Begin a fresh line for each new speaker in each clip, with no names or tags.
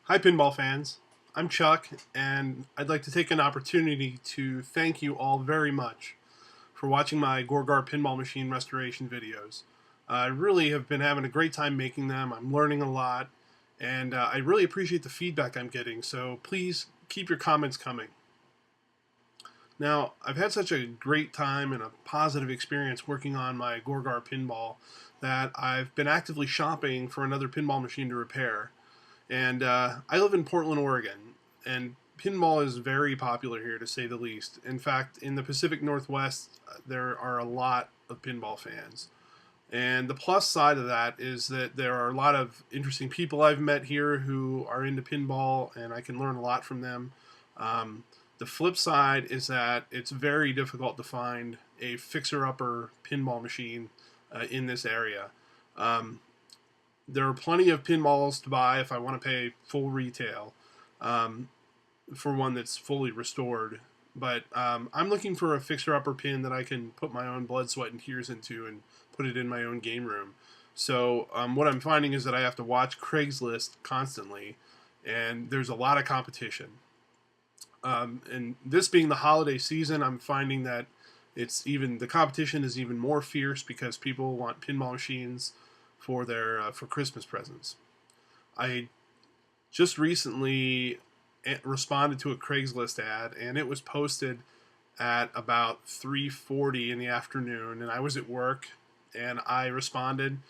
Hi, pinball fans. I'm Chuck, and I'd like to take an opportunity to thank you all very much for watching my Gorgar pinball machine restoration videos. I really have been having a great time making them. I'm learning a lot, and I really appreciate the feedback I'm getting, so please keep your comments coming. Now, I've had such a great time and a positive experience working on my Gorgar pinball that I've been actively shopping for another pinball machine to repair. And I live in Portland, Oregon, and pinball is very popular here, to say the least. In fact, in the Pacific Northwest, there are a lot of pinball fans. And the plus side of that is that there are a lot of interesting people I've met here who are into pinball, and I can learn a lot from them. Um, the flip side is that it's very difficult to find a fixer-upper pinball machine in this area. Um, there are plenty of pinballs to buy if I want to pay full retail um, for one that's fully restored. But I'm looking for a fixer-upper pin that I can put my own blood, sweat, and tears into and put it in my own game room. So what I'm finding is that I have to watch Craigslist constantly, and there's a lot of competition. And this being the holiday season, I'm finding that the competition is even more fierce because people want pinball machines for their for Christmas presents. I just recently responded to a Craigslist ad, and it was posted at about 3:40 in the afternoon, and I was at work, and I responded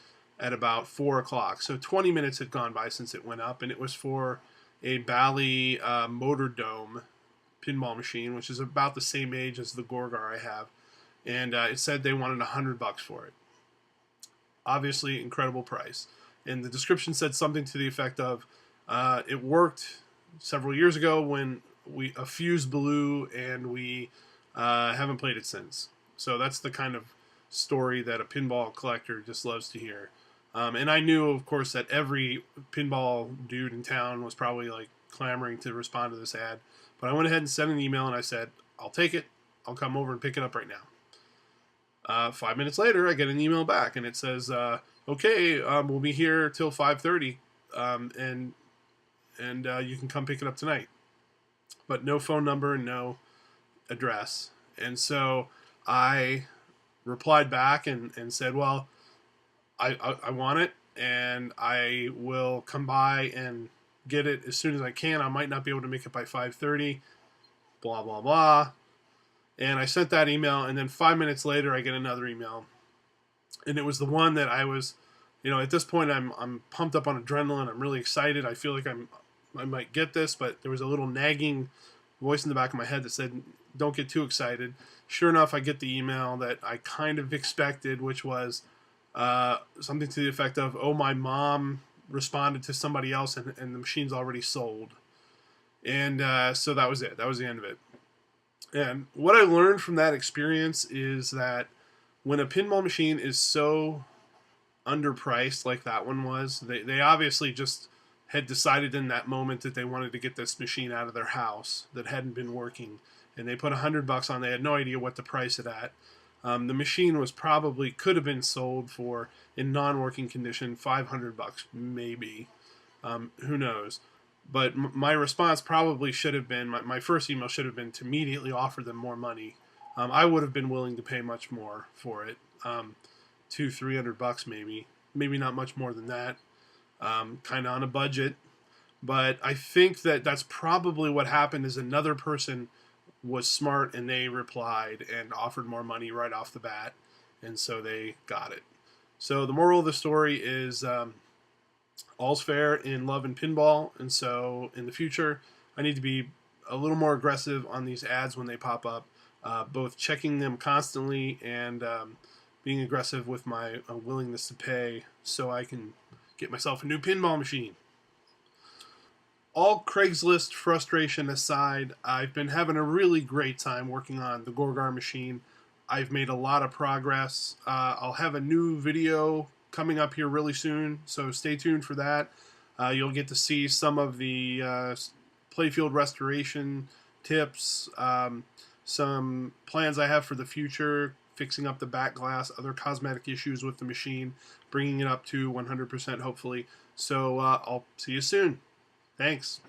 at about 4 o'clock. So 20 minutes had gone by since it went up, and it was for a Bally Motor Dome pinball machine, which is about the same age as the Gorgar I have, and it said they wanted $100 for it. Obviously, incredible price. And the description said something to the effect of, it worked several years ago when a fuse blew and we haven't played it since. So that's the kind of story that a pinball collector just loves to hear. And I knew, of course, that every pinball dude in town was probably like clamoring to respond to this ad. But I went ahead and sent an email and I said, I'll take it. I'll come over and pick it up right now. 5 minutes later, I get an email back, and it says, "Okay, we'll be here till 5:30, and you can come pick it up tonight." But no phone number and no address. And so I replied back and said, "Well, I want it, and I will come by and get it as soon as I can. I might not be able to make it by 5:30. Blah blah blah." And I sent that email, and then 5 minutes later, I get another email, and it was the one that I was, at this point, I'm pumped up on adrenaline. I'm really excited. I feel like I might get this, but there was a little nagging voice in the back of my head that said, "Don't get too excited." Sure enough, I get the email that I kind of expected, which was something to the effect of, "Oh, my mom responded to somebody else, and the machine's already sold." And so that was it. That was the end of it. And what I learned from that experience is that when a pinball machine is so underpriced like that one was, they obviously just had decided in that moment that they wanted to get this machine out of their house that hadn't been working. And they put $100 on. They had no idea what to price it at. The machine could have been sold for, in non-working condition, $500 maybe. Who knows? But my response probably should have been, my first email should have been to immediately offer them more money. I would have been willing to pay much more for it, $200-300 maybe not much more than that, kind of on a budget. But I think that that's probably what happened. Is another person was smart and they replied and offered more money right off the bat, and so they got it. So the moral of the story is, all's fair in love and pinball, and so in the future, I need to be a little more aggressive on these ads when they pop up, both checking them constantly and being aggressive with my willingness to pay so I can get myself a new pinball machine. All Craigslist frustration aside, I've been having a really great time working on the Gorgar machine. I've made a lot of progress. I'll have a new video coming up here really soon, so stay tuned for that. You'll get to see some of the playfield restoration tips, some plans I have for the future, fixing up the back glass, other cosmetic issues with the machine, bringing it up to 100% hopefully. So I'll see you soon. Thanks.